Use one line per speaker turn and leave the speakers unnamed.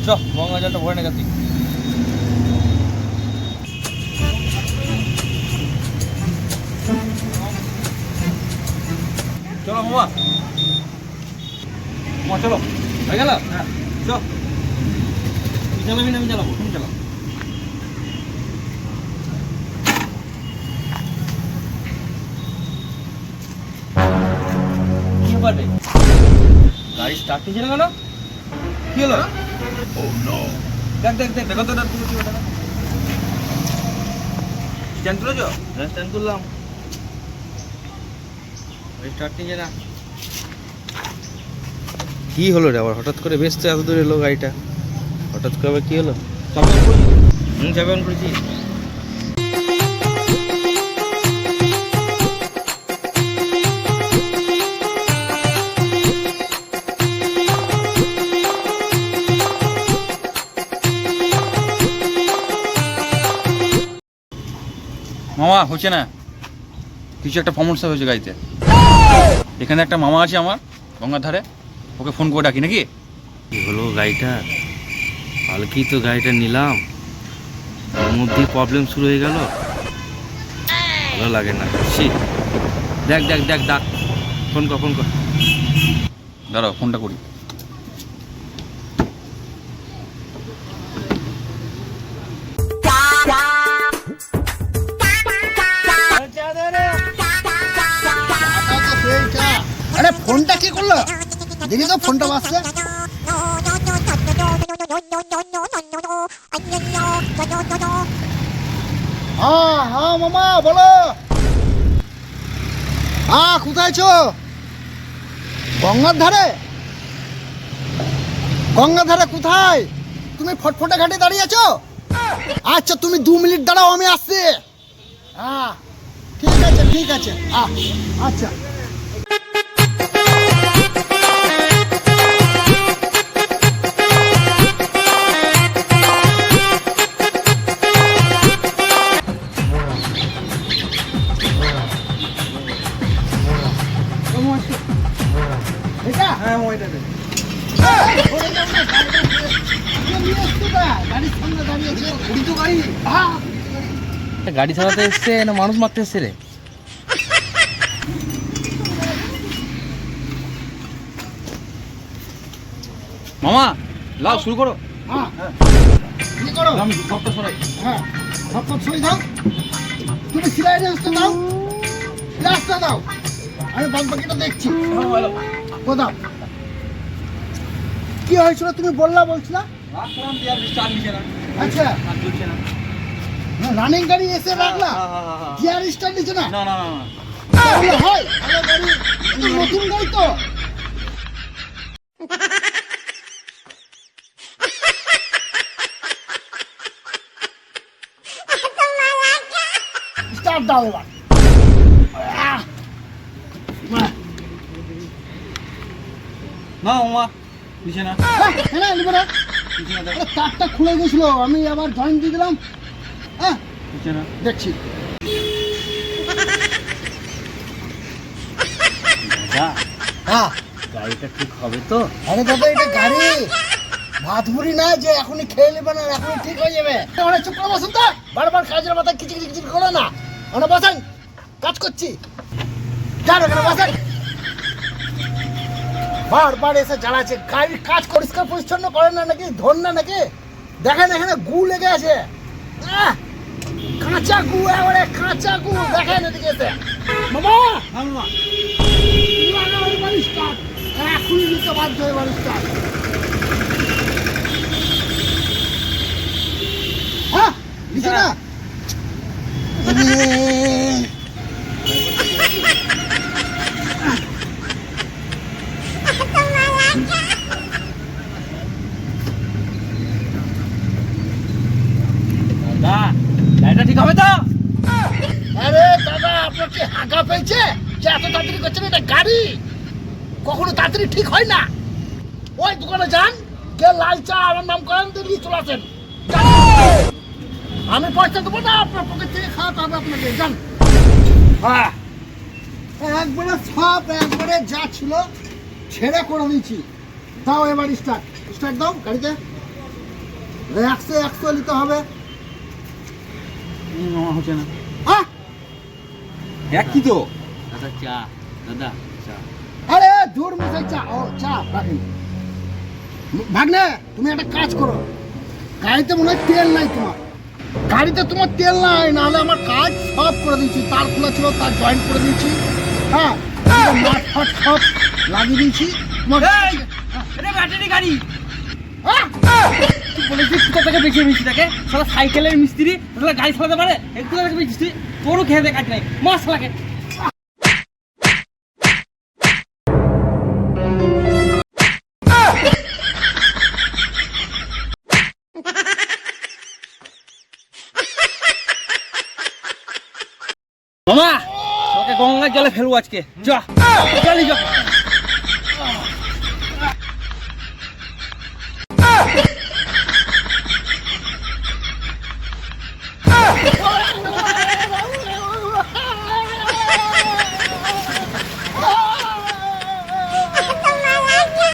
চ গঙ্গা জলটা ভরে নে তুই। চলো মামা, মামা চলো, হয়ে গেল। হ্যাঁ চ, তুই চালাবি না আমি চালাবো? তুমি চালাও। কি পারবে? গাড়ি স্টার্ট নিচ্ছে না কেন? কি হলো? দেখ দেখ দেখ, দেখো তো না তুমি কি ওটা। স্ট্যান্ড তুলেছো? হ্যাঁ স্ট্যান্ড তুললাম। স্টার্ট নিচ্ছে না।
কি হলো রে আবার হঠাৎ করে? বেশ তো এত দূরে এলো গাড়িটা, হঠাৎ করে আবার কি হলো?
চাবি অন করেছি। চাবি অন করেছি। মামা হচ্ছে না, কিছু একটা সমস্যা হয়েছে গাড়িতে। এখানে একটা মামা আছে আমার গঙ্গার ধারে, ওকে ফোন করে ডাকি নাকি?
কি হলো গাড়িটা? কালকেই তো গাড়িটা নিলাম, তার মধ্যেই প্রবলেম শুরু হয়ে গেল। ভালো লাগে না। দেখ দেখ দেখ ডাক, ফোন কর ফোন কর।
দাঁড়াও ফোনটা করি।
আরে ফোনটা কে করলো? দেখি তো ফোনটা বাজছে। হ্যাঁ হ্যাঁ মামা বলো। হ্যাঁ কোথায় আছো? গঙ্গার ধারে? গঙ্গার ধারে কোথায়? তুমি ফটফটে ঘাটে দাঁড়িয়ে আছো? আচ্ছা তুমি 2 মিনিট দাঁড়াও, আমি আসছি। হ্যাঁ ঠিক আছে ঠিক আছে। আচ্ছা এটা?
হ্যাঁ ওইটা দে।
গাড়ির সামনে দাঁড়িয়েছে।
ঘুরি তো গাড়ি।
গাড়ি চালাতে এসছে না মানুষ মারতে এসছে রে?
মামা লাও শুরু করো।
হ্যাঁ কি করো?
আমি সবটা সরাই।
হ্যাঁ সব সই দাও। তুমি সিলাই রাস্তা দাও, রাস্তা দাও, আমি বাদ বাকিটা দেখছি। কোথাও কি হয়েছিল তুমি বলছিলা? আচ্ছা রানিং গাড়ি এসে রাখলা, গিয়ার স্টার্ট নিচ্ছে না?
না না না না।
তাহলে হয় ভালো গাড়ি, কিন্তু নতুন গাড়ি তো। স্টার্ট দাও এবার।
না মামা নিচে না।
হ্যাঁ নিবে না,
নিচে না দেখ।
আরে তারটা খুলে গেছিল, আমি আবার জয়েন দিয়ে দিলাম। হ্যাঁ
নিচে না।
দেখছি।
দাদা
হ্যাঁ
গাড়িটা ঠিক হবে তো?
আরে দাদা এটা গাড়ি, ভাত মুড়ি না যে এখনই খেয়ে নেবে না, এখনই ঠিক হয়ে যাবে। অনেক চুপ করে বসুন তো, বারবার কাজের মাথায় কিচির কিচির করো না। মানে বসেন, কাজ করছি। যান এখানে বসেন। বারবার এসে জ্বালাচ্ছে, গাড়ির কাজ পরিষ্কার পরিচ্ছন্ন করে না নাকি, ধর না নাকি? দেখেন এখানে গু লেগে আছে। কাঁচা গু, এবারে কাঁচা গু। দেখেন এদিকে এসে মামা,
হ্যাঁ মামা।
লাগাও এবার স্টার্ট, এখনই নিতে বাধ্য এবার স্টার্ট। হ্যাঁ নিচে না?
দাদা গাড়িটা ঠিক হবে তো?
আরে দাদা আপনার কি হাগা পেয়েছে যে এত তাড়াতাড়ি করছেন? এটা গাড়ি, কখনো তাড়াতাড়ি ঠিক হয় না। ওই দোকানে যান, কে লাল চা আমার নাম করেন দিয়ে চলে আসেন। আমি পয়সা দেবো না, আপনার পকেট থেকে খাওয়াতে হবে আপনাকে। যান। হ্যাঁ একবারে সব একবারে যা ছিল ছেড়ে করে দিয়েছি। দাও এবার স্টার্ট, স্টার্ট দাও গাড়িতে। 100 নিতে হবে।
মামা হচ্ছে না।
হ্যাঁ
এক কি তো
দাদা চা, দাদা চা।
আরে দূর মশাই চা, ও চা রাখেন। ভাগ্নে তুমি একটা কাজ করো, গাড়িতে মনে হয় তেল নাই তোমার, গাড়িতে তোমার তেল নাই, নাহলে আমার কাজ সব করে দিয়েছি, তার খোলা ছিল তার জয়েন্ট করে দিয়েছি, হ্যাঁ নাট ফাট সব লাগিয়ে দিয়েছি তোমার।
এটা ব্যাটারি গাড়ি।
হ্যাঁ?
তুই বলেছিস কোথা থেকে বেঁচে মিশি তাকে, সালা সাইকেলের মিস্ত্রি, তাহলে গাড়ি চালাতে পারে, একটু থেকে বেঁচিস তুই, তোরও খেয়ে দেয় কাজ নাই, মাস লাগে। মামা তোকে গঙ্গার জলে ফেলবো আজকে, চ চলি চ।